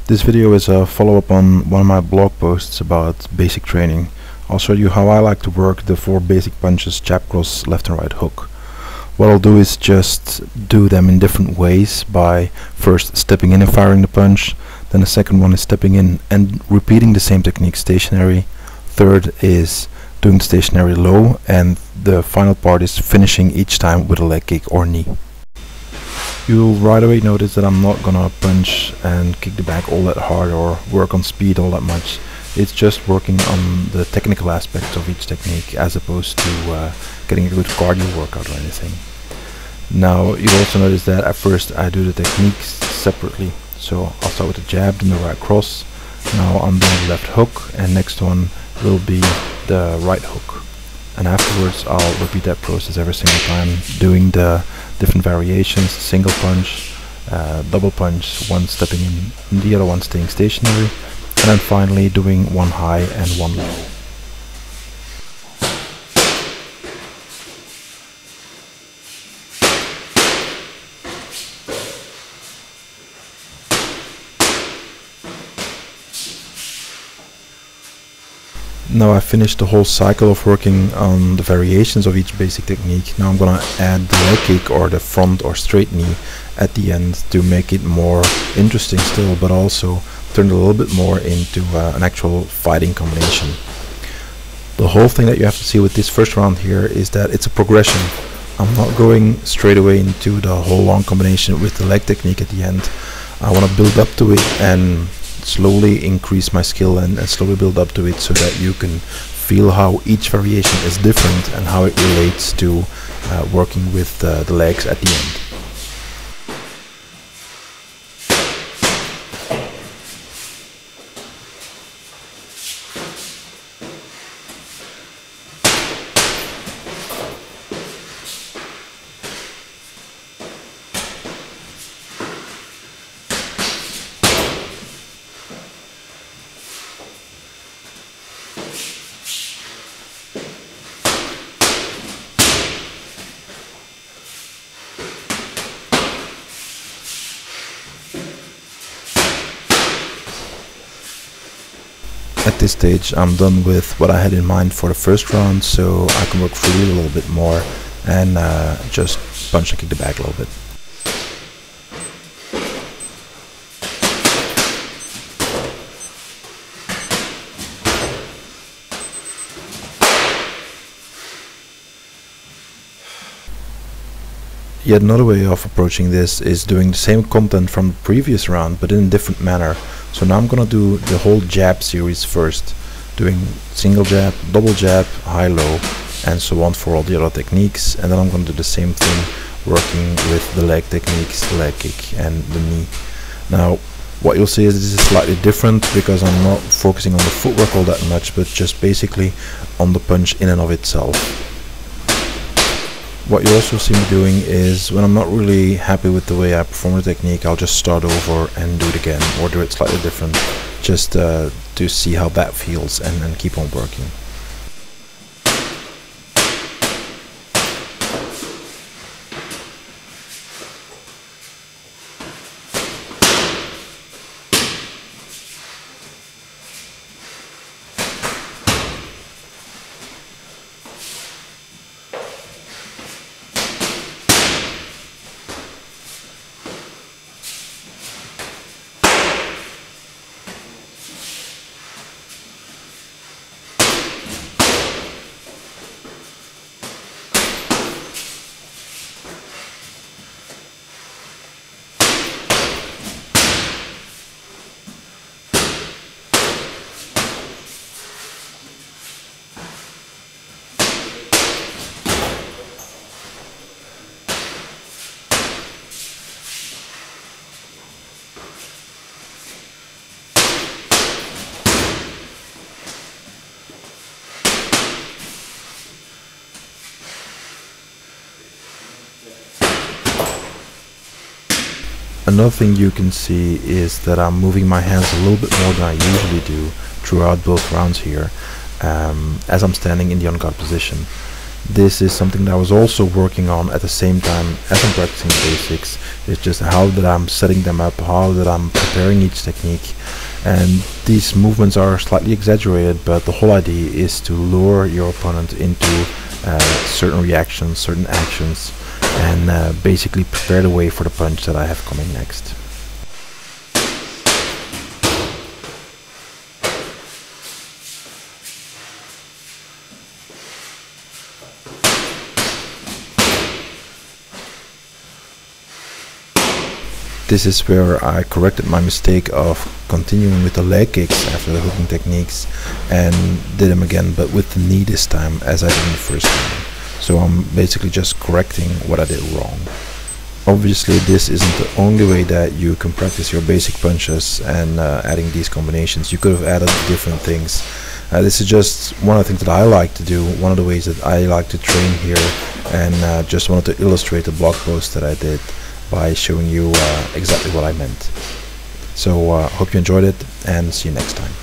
This video is a follow-up on one of my blog posts about basic training. I'll show you how I like to work the 4 basic punches: jab, cross, left and right hook. What I'll do is just do them in different ways by first stepping in and firing the punch, then the second one is stepping in and repeating the same technique stationary, third is doing the stationary low, and the final part is finishing each time with a leg kick or knee. You'll right away notice that I'm not gonna punch and kick the bag all that hard or work on speed all that much. It's just working on the technical aspects of each technique as opposed to getting a good cardio workout or anything. Now you'll also notice that at first I do the techniques separately. So I'll start with the jab, then the right cross. Now I'm doing the left hook, and next one will be the right hook. And afterwards I'll repeat that process every single time, doing the different variations: single punch, double punch, one stepping in and the other one staying stationary, and then finally doing one high and one low. Now I've finished the whole cycle of working on the variations of each basic technique. Now I'm gonna add the leg kick or the front or straight knee at the end to make it more interesting still, but also turn it a little bit more into an actual fighting combination. The whole thing that you have to see with this first round here is that it's a progression. I'm not going straight away into the whole long combination with the leg technique at the end. I want to build up to it and slowly increase my skill and slowly build up to it, so that you can feel how each variation is different and how it relates to working with the legs at the end. At this stage I'm done with what I had in mind for the first round, so I can work freely a little bit more and just punch and kick the bag a little bit. Yet another way of approaching this is doing the same content from the previous round but in a different manner. So now I'm gonna do the whole jab series first, doing single jab, double jab, high low, and so on for all the other techniques, and then I'm gonna do the same thing working with the leg techniques, the leg kick and the knee. Now what you'll see is this is slightly different because I'm not focusing on the footwork all that much, but just basically on the punch in and of itself. What you also see me doing is, when I'm not really happy with the way I perform the technique, I'll just start over and do it again, or do it slightly different, just to see how that feels and keep on working. Another thing you can see is that I'm moving my hands a little bit more than I usually do throughout both rounds here, as I'm standing in the on guard position. This is something that I was also working on at the same time as I'm practicing basics. It's just how that I'm setting them up, how that I'm preparing each technique. And these movements are slightly exaggerated, but the whole idea is to lure your opponent into certain reactions, certain actions, and basically prepare the way for the punch that I have coming next. This is where I corrected my mistake of continuing with the leg kicks after the hooking techniques and did them again, but with the knee this time, as I did in the first time. So I'm basically just correcting what I did wrong. Obviously this isn't the only way that you can practice your basic punches and adding these combinations. You could have added different things. This is just one of the things that I like to do, one of the ways that I like to train here, and just wanted to illustrate the blog post that I did by showing you exactly what I meant. So hope you enjoyed it, and see you next time.